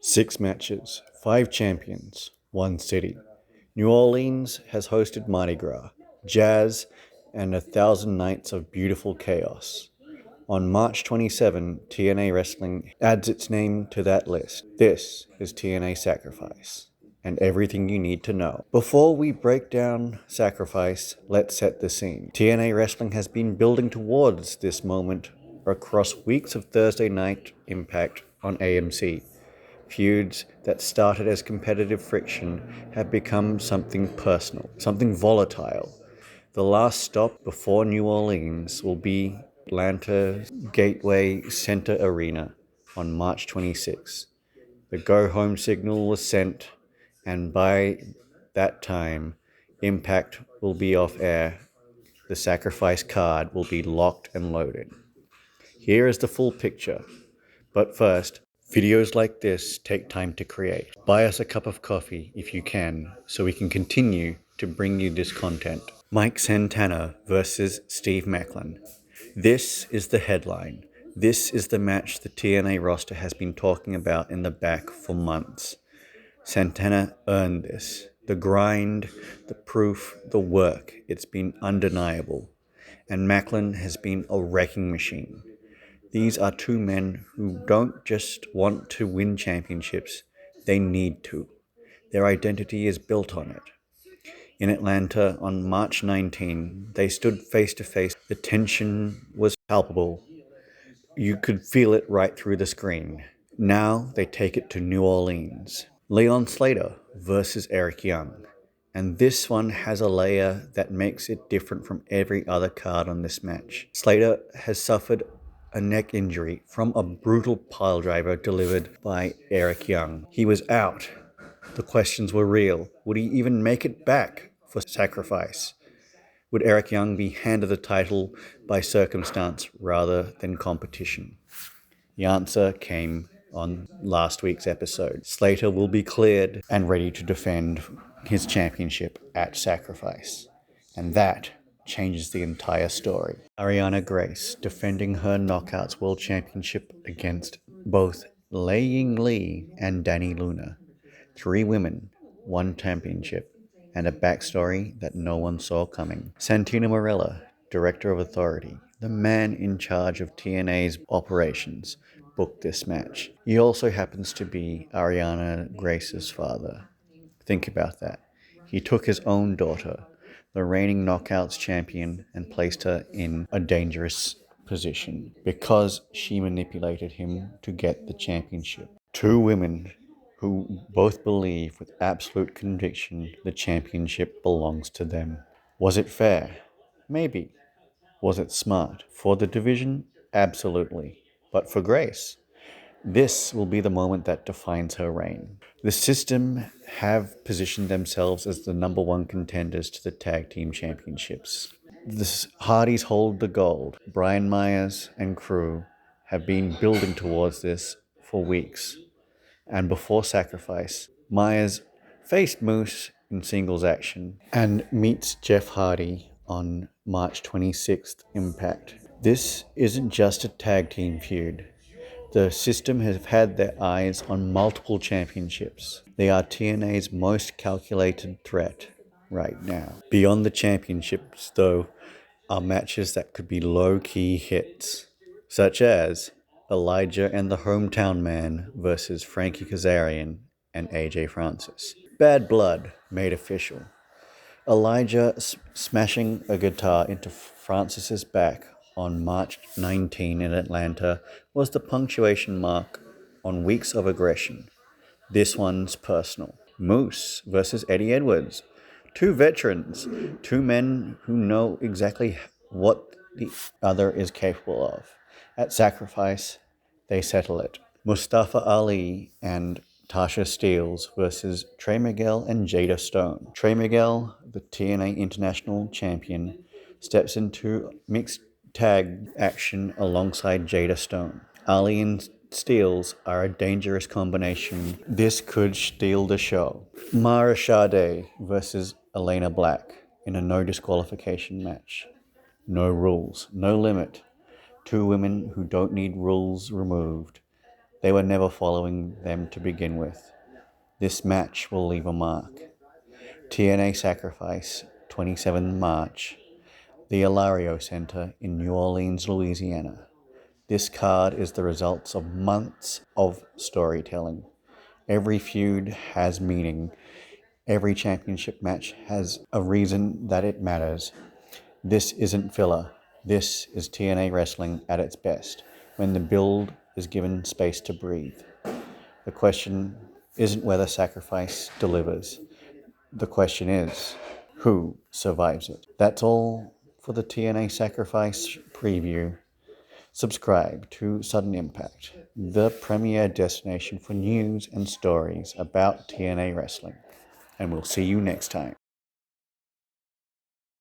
6 matches, 5 champions, 1 city. New Orleans has hosted Mardi Gras, jazz, and 1,000 nights of beautiful chaos. On March 27, TNA Wrestling adds its name to that list. This is TNA Sacrifice, and everything you need to know. Before we break down Sacrifice, let's set the scene. TNA Wrestling has been building towards this moment across weeks of Thursday Night Impact on AMC. Feuds that started as competitive friction have become something personal, something volatile. The last stop before New Orleans will be Atlanta's Gateway Center Arena on March 26. The go-home signal was sent, and by that time, Impact will be off air. The Sacrifice card will be locked and loaded. Here is the full picture. But first, videos like this take time to create. Buy us a cup of coffee if you can, so we can continue to bring you this content. Mike Santana versus Steve Maclin. This is the headline. This is the match the TNA roster has been talking about in the back for months. Santana earned this. The grind, the proof, the work, it's been undeniable. And Maclin has been a wrecking machine. These are two men who don't just want to win championships, they need to. Their identity is built on it. In Atlanta on March 19, they stood face to face. The tension was palpable. You could feel it right through the screen. Now they take it to New Orleans. Leon Slater versus Eric Yǐng. And this one has a layer that makes it different from every other card on this match. Slater has suffered a neck injury from a brutal piledriver delivered by Eric Yǐng. He was out. The questions were real. Would he even make it back for Sacrifice? Would Eric Yǐng be handed the title by circumstance rather than competition? The answer came on last week's episode. Slater will be cleared and ready to defend his championship at Sacrifice. And that changes the entire story. Arianna Grace defending her Knockouts World Championship against both Yǐng Lee and Dani Luna. 3 women, 1 championship, and a backstory that no one saw coming. Santino Marella, Director of Authority, the man in charge of TNA's operations, booked this match. He also happens to be Arianna Grace's father. Think about that. He took his own daughter, the reigning Knockouts champion, and placed her in a dangerous position because she manipulated him to get the championship. 2 women who both believe with absolute conviction the championship belongs to them. Was it fair? Maybe. Was it smart? For the division? Absolutely. But for Grace? This will be the moment that defines her reign. The system have positioned themselves as the number 1 contenders to the tag team championships. The Hardys hold the gold. Brian Myers and crew have been building towards this for weeks. And before Sacrifice, Myers faced Moose in singles action and meets Jeff Hardy on March 26th Impact. This isn't just a tag team feud. The system have had their eyes on multiple championships. They are TNA's most calculated threat right now. Beyond the championships, though, are matches that could be low-key hits, such as Elijah and the Hometown Man versus Frankie Kazarian and AJ Francis. Bad Blood made official. Elijah smashing a guitar into Francis's back on March 19 in Atlanta was the punctuation mark on weeks of aggression. This one's personal. Moose versus Eddie Edwards. 2 veterans, 2 men who know exactly what the other is capable of. At Sacrifice, they settle it. Mustafa Ali and Tasha Steelz versus Trey Miguel and Jada Stone. Trey Miguel, the TNA International Champion, steps into mixed tag action alongside Jada Stone. Ali and Steelz are a dangerous combination. This could steal the show. Mara Sade versus Elena Black in a no disqualification match. No rules, no limit. 2 women who don't need rules removed. They were never following them to begin with. This match will leave a mark. TNA Sacrifice, 27 March, the Ilario Center in New Orleans, Louisiana. This card is the results of months of storytelling. Every feud has meaning. Every championship match has a reason that it matters. This isn't filler. This is TNA Wrestling at its best, when the build is given space to breathe. The question isn't whether Sacrifice delivers. The question is, who survives it? That's all for the TNA Sacrifice preview. Subscribe to Sudden Impact, the premier destination for news and stories about TNA Wrestling. And we'll see you next time.